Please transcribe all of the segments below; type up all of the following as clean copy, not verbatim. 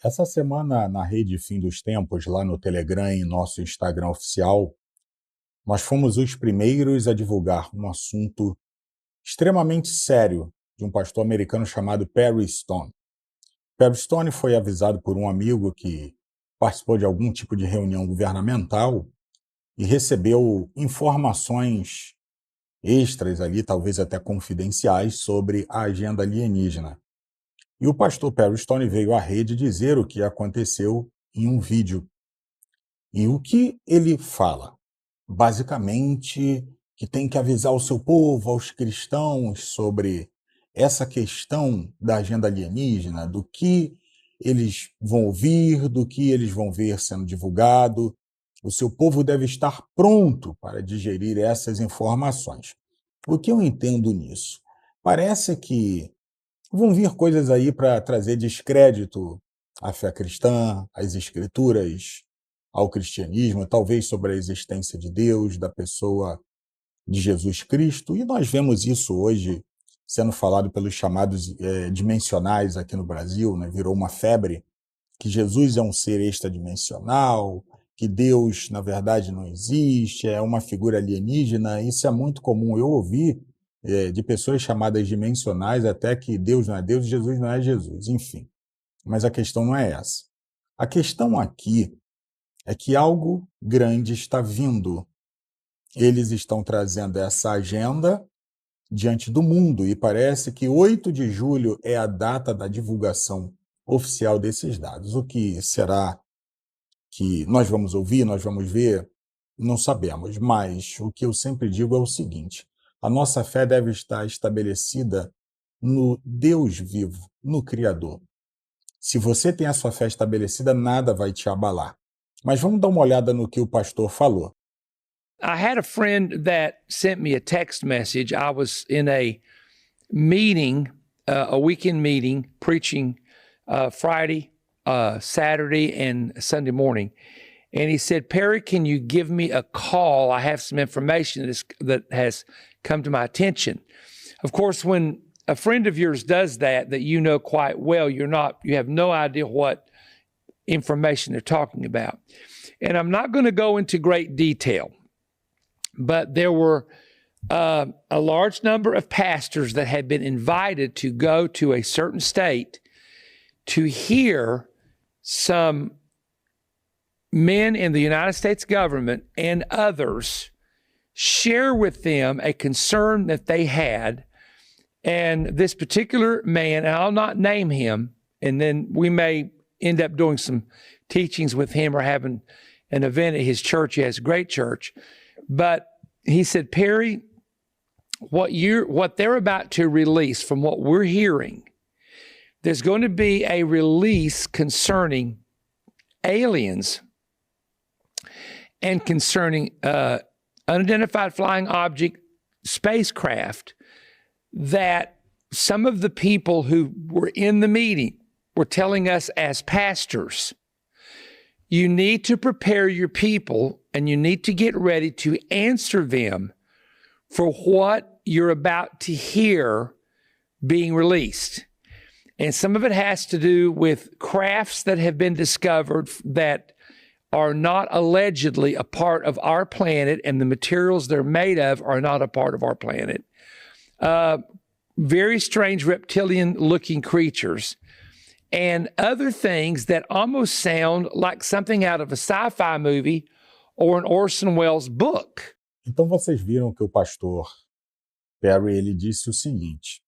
Essa semana, na rede Fim dos Tempos, lá no Telegram e nosso Instagram oficial, nós fomos os primeiros a divulgar um assunto extremamente sério de um pastor americano chamado Perry Stone. Perry Stone foi avisado por um amigo que participou de algum tipo de reunião governamental e recebeu informações extras ali, talvez até confidenciais, sobre a agenda alienígena. E o pastor Perry Stone veio à rede dizer o que aconteceu em um vídeo. E o que ele fala? Basicamente, que tem que avisar o seu povo, aos cristãos, sobre essa questão da agenda alienígena, do que eles vão ouvir, do que eles vão ver sendo divulgado. O seu povo deve estar pronto para digerir essas informações. O que eu entendo nisso? Parece que vão vir coisas aí para trazer descrédito à fé cristã, às escrituras, ao cristianismo, talvez sobre a existência de Deus, da pessoa de Jesus Cristo, e nós vemos isso hoje sendo falado pelos chamados dimensionais aqui no Brasil, né? Virou uma febre, que Jesus é um ser extradimensional, que Deus, na verdade, não existe, é uma figura alienígena. Isso é muito comum. Eu ouvi de pessoas chamadas dimensionais até que Deus não é Deus e Jesus não é Jesus, enfim. Mas a questão não é essa. A questão aqui é que algo grande está vindo. Eles estão trazendo essa agenda diante do mundo e parece que 8 de julho é a data da divulgação oficial desses dados. O que será que nós vamos ouvir, nós vamos ver? Não sabemos, mas o que eu sempre digo é o seguinte: a nossa fé deve estar estabelecida no Deus vivo, no Criador. Se você tem a sua fé estabelecida, nada vai te abalar. Mas vamos dar uma olhada no que o pastor falou. I had a friend that sent me a text message. I was in a meeting, a weekend meeting, preaching Friday, Saturday, and Sunday morning. And he said, Perry, can you give me a call? I have some information that has come to my attention. Of course, when a friend of yours does that you know quite well, you have no idea what information they're talking about. And I'm not going to go into great detail, but there were a large number of pastors that had been invited to go to a certain state to hear some men in the United States government and others share with them a concern that they had. And this particular man, and I'll not name him, and then we may end up doing some teachings with him or having an event at his church. He has a great church. But he said, Perry, what they're about to release, from what we're hearing, there's going to be a release concerning aliens and concerning unidentified flying object spacecraft, that some of the people who were in the meeting were telling us as pastors, you need to prepare your people and you need to get ready to answer them for what you're about to hear being released. And some of it has to do with crafts that have been discovered that are not allegedly a part of our planet, and the materials they're made of are not a part of our planet. Very strange reptilian-looking creatures, and other things that almost sound like something out of a sci-fi movie or an Orson Welles book. Então vocês viram que o pastor Perry ele disse o seguinte,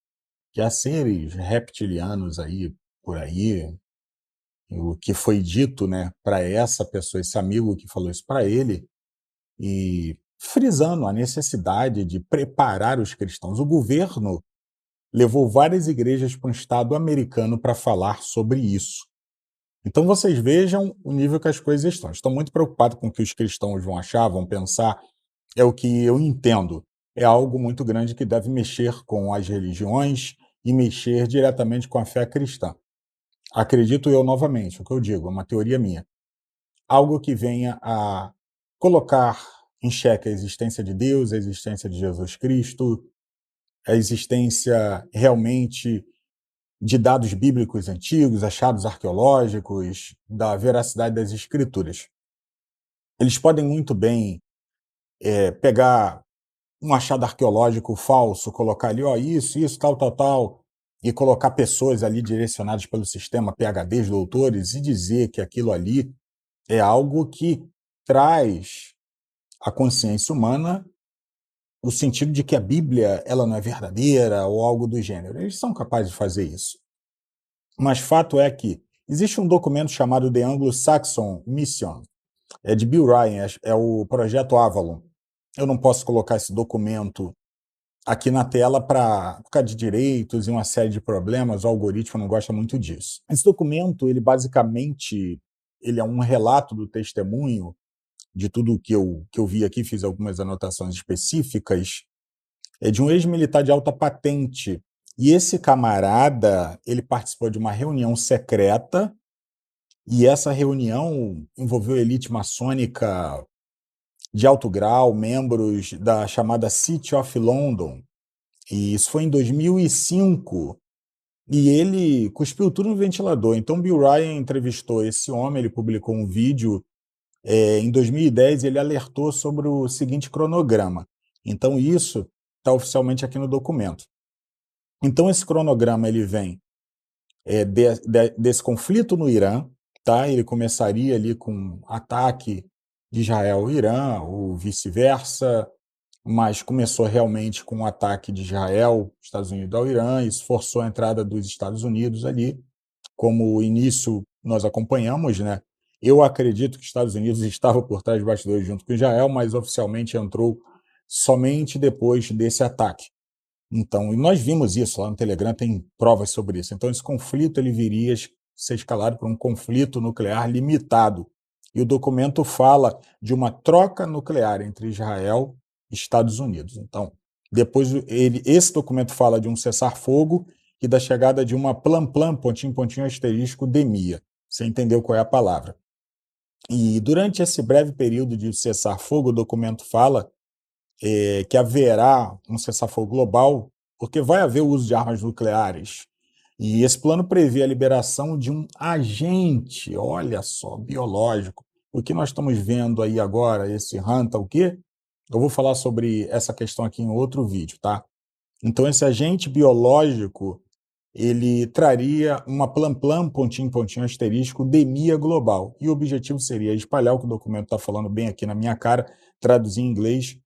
que há seres reptilianos aí por aí, o que foi dito, né, para essa pessoa, esse amigo que falou isso para ele, e frisando a necessidade de preparar os cristãos. O governo levou várias igrejas para um estado americano para falar sobre isso. Então vocês vejam o nível que as coisas estão. Estão muito preocupados com o que os cristãos vão achar, vão pensar. É o que eu entendo. É algo muito grande que deve mexer com as religiões e mexer diretamente com a fé cristã. Acredito eu novamente, o que eu digo, é uma teoria minha. Algo que venha a colocar em xeque a existência de Deus, a existência de Jesus Cristo, a existência realmente de dados bíblicos antigos, achados arqueológicos, da veracidade das escrituras. Eles podem muito bem pegar um achado arqueológico falso, colocar ali, ó, isso, tal, tal, tal, e colocar pessoas ali direcionadas pelo sistema, PhDs, doutores, e dizer que aquilo ali é algo que traz à consciência humana o sentido de que a Bíblia ela não é verdadeira ou algo do gênero. Eles são capazes de fazer isso. Mas fato é que existe um documento chamado The Anglo-Saxon Mission, é de Bill Ryan, é o projeto Avalon. Eu não posso colocar esse documento aqui na tela para ficar de direitos e uma série de problemas, o algoritmo não gosta muito disso. Esse documento, ele basicamente, ele é um relato do testemunho de tudo que eu vi aqui, fiz algumas anotações específicas, é de um ex-militar de alta patente. E esse camarada, ele participou de uma reunião secreta, e essa reunião envolveu elite maçônica de alto grau, membros da chamada City of London, e isso foi em 2005, e ele cuspiu tudo no ventilador. Então Bill Ryan entrevistou esse homem, ele publicou um vídeo em 2010, ele alertou sobre o seguinte cronograma. Então isso está oficialmente aqui no documento. Então esse cronograma ele vem desse conflito no Irã, tá? Ele começaria ali com ataque de Israel ao Irã, ou vice-versa, mas começou realmente com o ataque de Israel, Estados Unidos ao Irã, isso forçou a entrada dos Estados Unidos ali, como o início nós acompanhamos, né? Eu acredito que os Estados Unidos estava por trás de bastidores junto com Israel, mas oficialmente entrou somente depois desse ataque. Então, e nós vimos isso lá no Telegram, tem provas sobre isso. Então, esse conflito ele viria a ser escalado para um conflito nuclear limitado. E o documento fala de uma troca nuclear entre Israel e Estados Unidos. Então, depois esse documento fala de um cessar-fogo e da chegada de uma plan-plan, pontinho, pontinho, asterisco, demia. Você entendeu qual é a palavra. E durante esse breve período de cessar-fogo, o documento fala que haverá um cessar-fogo global, porque vai haver o uso de armas nucleares. E esse plano prevê a liberação de um agente, olha só, biológico. O que nós estamos vendo aí agora, esse Hanta, o quê? Eu vou falar sobre essa questão aqui em outro vídeo, tá? Então, esse agente biológico, ele traria uma plan-plan, pontinho, pontinho, asterisco, demia global. E o objetivo seria espalhar o que o documento está falando bem aqui na minha cara, traduzir em inglês,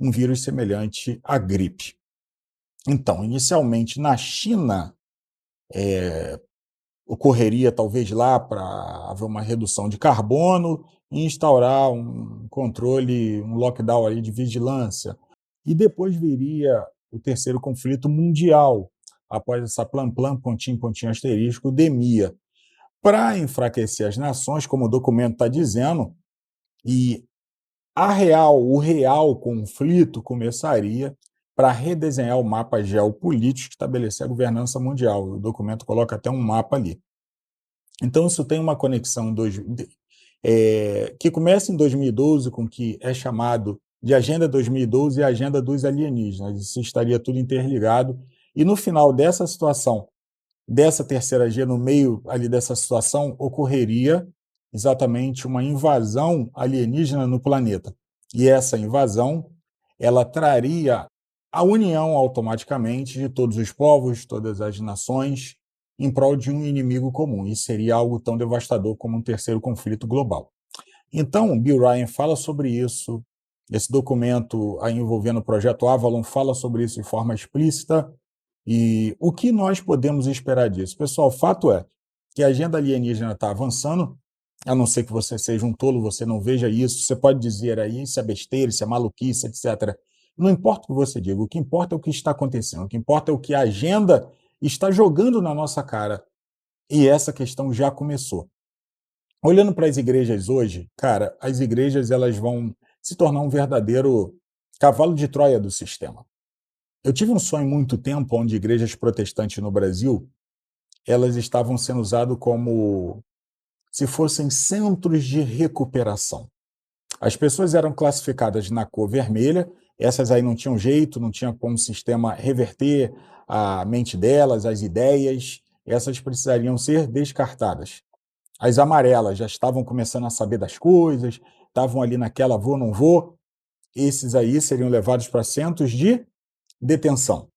um vírus semelhante à gripe. Então, inicialmente na China, ocorreria talvez lá para haver uma redução de carbono e instaurar um controle, um lockdown aí de vigilância. E depois viria o terceiro conflito mundial, após essa plan-plan, pontinho, pontinho, asterisco, demia, para enfraquecer as nações, como o documento está dizendo, e o real conflito começaria para redesenhar o mapa geopolítico e estabelecer a governança mundial. O documento coloca até um mapa ali. Então, isso tem uma conexão que começa em 2012 com o que é chamado de Agenda 2012 e Agenda dos Alienígenas. Isso estaria tudo interligado. E no final dessa situação, dessa terceira G, no meio ali dessa situação, ocorreria exatamente uma invasão alienígena no planeta. E essa invasão, ela traria a união automaticamente de todos os povos, todas as nações, em prol de um inimigo comum. E seria algo tão devastador como um terceiro conflito global. Então, Bill Ryan fala sobre isso, esse documento aí envolvendo o projeto Avalon fala sobre isso de forma explícita. E o que nós podemos esperar disso? Pessoal, o fato é que a agenda alienígena está avançando, a não ser que você seja um tolo, você não veja isso, você pode dizer aí se é besteira, se é maluquice, etc. Não importa o que você diga, o que importa é o que está acontecendo, o que importa é o que a agenda está jogando na nossa cara. E essa questão já começou. Olhando para as igrejas hoje, cara, as igrejas elas vão se tornar um verdadeiro cavalo de Troia do sistema. Eu tive um sonho há muito tempo onde igrejas protestantes no Brasil, elas estavam sendo usadas como se fossem centros de recuperação. As pessoas eram classificadas na cor vermelha, essas aí não tinham jeito, não tinha como o sistema reverter a mente delas, as ideias, essas precisariam ser descartadas. As amarelas já estavam começando a saber das coisas, estavam ali naquela vou, não vou. Esses aí seriam levados para centros de detenção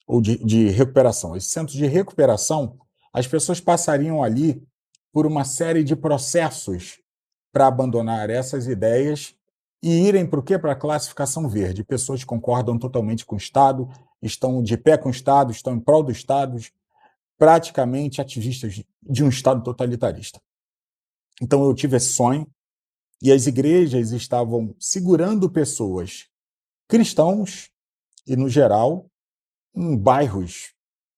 ou de recuperação. Esses centros de recuperação, as pessoas passariam ali por uma série de processos para abandonar essas ideias e irem para o quê? Para a classificação verde. Pessoas que concordam totalmente com o Estado, estão de pé com o Estado, estão em prol do Estado, praticamente ativistas de um Estado totalitarista. Então eu tive esse sonho e as igrejas estavam segurando pessoas cristãos e, no geral, em bairros,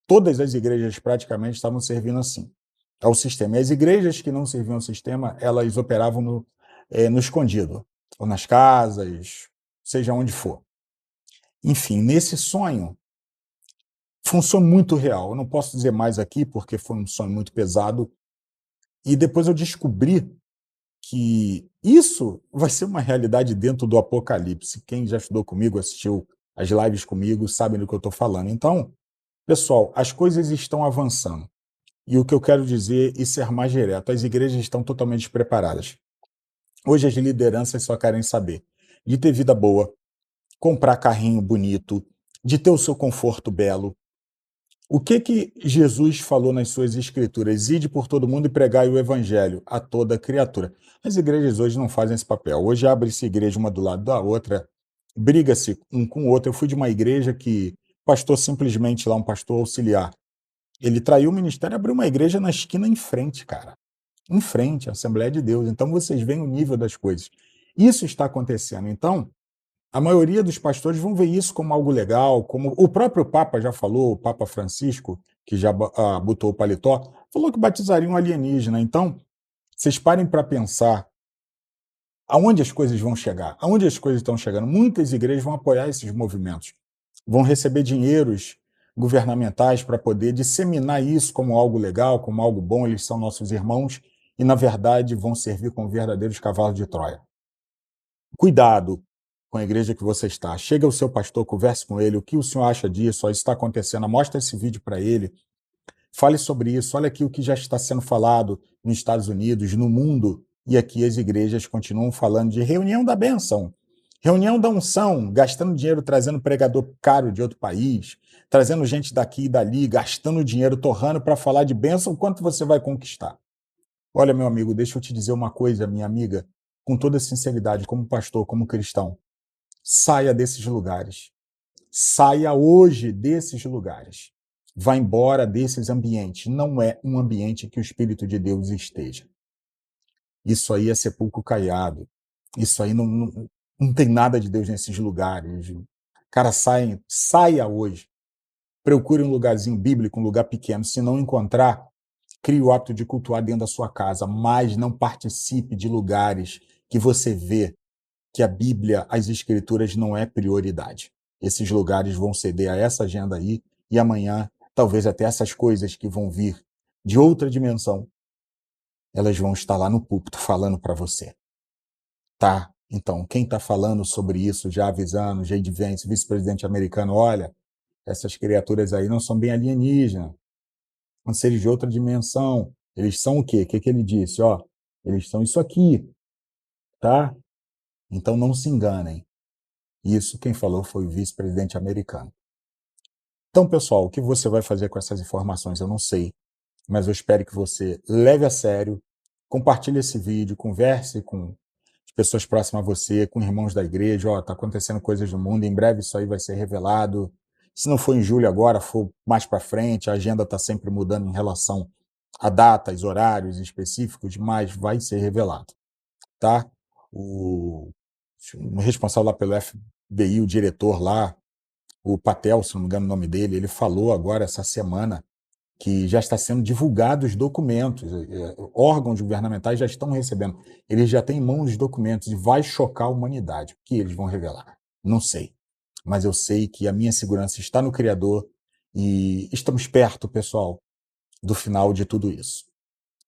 todas as igrejas praticamente estavam servindo assim ao sistema. E as igrejas que não serviam ao sistema, elas operavam no escondido, ou nas casas, seja onde for. Enfim, nesse sonho, foi um sonho muito real. Eu não posso dizer mais aqui, porque foi um sonho muito pesado. E depois eu descobri que isso vai ser uma realidade dentro do Apocalipse. Quem já estudou comigo, assistiu as lives comigo, sabe do que eu estou falando. Então, pessoal, as coisas estão avançando. E o que eu quero dizer e ser mais direto, as igrejas estão totalmente despreparadas. Hoje as lideranças só querem saber de ter vida boa, comprar carrinho bonito, de ter o seu conforto belo. O que Jesus falou nas suas escrituras? Ide por todo mundo e pregai o evangelho a toda criatura. As igrejas hoje não fazem esse papel. Hoje abre-se igreja uma do lado da outra, briga-se um com o outro. Eu fui de uma igreja que pastor simplesmente lá, um pastor auxiliar, ele traiu o ministério e abriu uma igreja na esquina em frente, cara. Em frente, a Assembleia de Deus. Então vocês veem o nível das coisas. Isso está acontecendo. Então, a maioria dos pastores vão ver isso como algo legal, como o próprio Papa já falou, o Papa Francisco, que já botou o paletó, falou que batizaria um alienígena. Então, vocês parem para pensar aonde as coisas vão chegar, aonde as coisas estão chegando. Muitas igrejas vão apoiar esses movimentos, vão receber dinheiros governamentais para poder disseminar isso como algo legal, como algo bom, eles são nossos irmãos, e na verdade vão servir como verdadeiros cavalos de Troia. Cuidado com a igreja que você está. Chega o seu pastor, converse com ele, o que o senhor acha disso, isso está acontecendo, mostra esse vídeo para ele, fale sobre isso, olha aqui o que já está sendo falado nos Estados Unidos, no mundo, e aqui as igrejas continuam falando de reunião da bênção, reunião da unção, gastando dinheiro, trazendo pregador caro de outro país, trazendo gente daqui e dali, gastando dinheiro, torrando para falar de bênção, quanto você vai conquistar. Olha, meu amigo, deixa eu te dizer uma coisa, minha amiga, com toda sinceridade, como pastor, como cristão, saia desses lugares. Saia hoje desses lugares. Vá embora desses ambientes. Não é um ambiente que o Espírito de Deus esteja. Isso aí é sepulcro caiado. Isso aí não tem nada de Deus nesses lugares. Cara, saia hoje. Procure um lugarzinho bíblico, um lugar pequeno. Se não encontrar, crie o hábito de cultuar dentro da sua casa, mas não participe de lugares que você vê que a Bíblia, as Escrituras, não é prioridade. Esses lugares vão ceder a essa agenda aí, e amanhã, talvez até essas coisas que vão vir de outra dimensão, elas vão estar lá no púlpito falando para você. Tá? Então, quem está falando sobre isso, já avisando, J.D. Vance, vice-presidente americano, olha, essas criaturas aí não são bem alienígenas, são seres de outra dimensão. Eles são o quê? O que ele disse? Ó, eles são isso aqui, tá? Então não se enganem. Isso quem falou foi o vice-presidente americano. Então, pessoal, o que você vai fazer com essas informações? Eu não sei, mas eu espero que você leve a sério, compartilhe esse vídeo, converse com as pessoas próximas a você, com irmãos da igreja. Ó, tá acontecendo coisas no mundo, em breve isso aí vai ser revelado. Se não for em julho agora, for mais para frente, a agenda está sempre mudando em relação a datas, horários específicos, mas vai ser revelado, tá? O responsável lá pelo FBI, o diretor lá, o Patel, se não me engano o nome dele, ele falou agora essa semana que já está sendo divulgados os documentos, órgãos governamentais já estão recebendo, eles já têm em mãos os documentos e vai chocar a humanidade. O que eles vão revelar? Não sei, mas eu sei que a minha segurança está no Criador e estamos perto, pessoal, do final de tudo isso.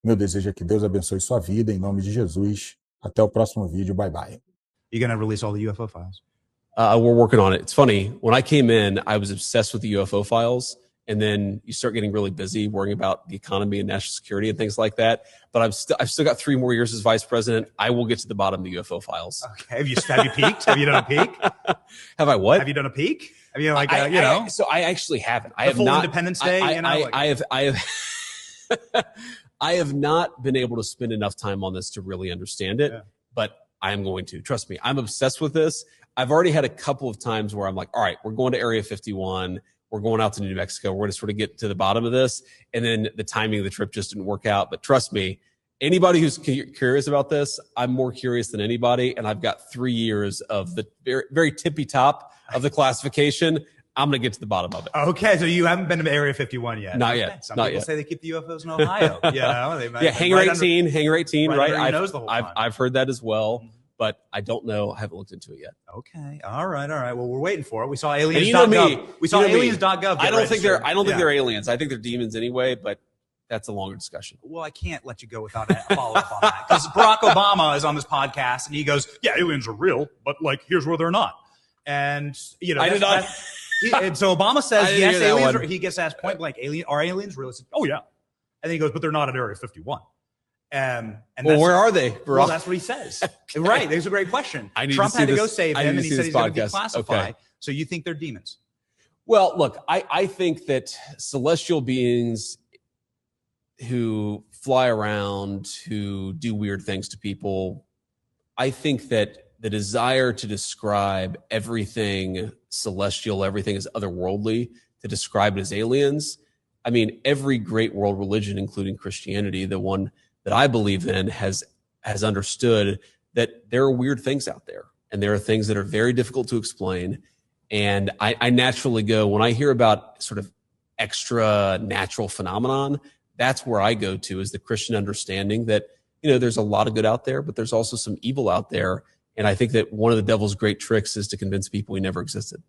Meu desejo é que Deus abençoe sua vida, em nome de Jesus. Até o próximo vídeo. Bye, bye. You going to release all the UFO files? We're working on it. It's funny. When I came in, I was obsessed with the UFO files. and then you start getting really busy worrying about the economy and national security and things like that. But I've still got 3 more years as vice president. I will get to the bottom of the UFO files. Okay. Have you peeked? Have you done a peek? Have I what? Have you done a peek? I mean, like, So I actually haven't. I have full not. Independence Day. I have not been able to spend enough time on this to really understand it, but I am going to. Trust me, I'm obsessed with this. I've already had a couple of times where I'm like, all right, we're going to Area 51. We're going out to New Mexico. We're going to sort of get to the bottom of this. And then the timing of the trip just didn't work out. But trust me, anybody who's curious about this, I'm more curious than anybody. And I've got 3 years of the very, very tippy top of the classification. I'm going to get to the bottom of it. Okay, so you haven't been to Area 51 yet? Not yet. Some Not people yet. say they keep the UFOs in Ohio. They might, Hangar 18, Hangar 18, right? I've heard that as well, but I don't know. I haven't looked into it yet. Okay, all right. Well, we're waiting for it. We saw aliens.gov. You know me. We saw aliens.gov. I don't think they're aliens. I think they're demons anyway, but that's a longer discussion. Well, I can't let you go without a follow-up on that, because Barack Obama is on this podcast and he goes, "Yeah, aliens are real, but like, here's where they're not." And I did not. And so Obama says, yes, aliens are, he gets asked point blank, are aliens real? He said, oh, yeah. And then he goes, but they're not at Area 51. And where are they? Well, that's what he says. Right. There's a great question. Trump had to go save him, and he said he's going to declassify. Okay. So you think they're demons? Well, look, I think that celestial beings who fly around, who do weird things to people, I think that the desire to describe everything celestial, everything is otherworldly, to describe it as aliens. I mean, every great world religion, including Christianity, the one that I believe in, has understood that there are weird things out there, and there are things that are very difficult to explain. And I naturally go, when I hear about sort of extra natural phenomenon, that's where I go to, is the Christian understanding that, there's a lot of good out there, but there's also some evil out there. And I think that one of the devil's great tricks is to convince people he never existed.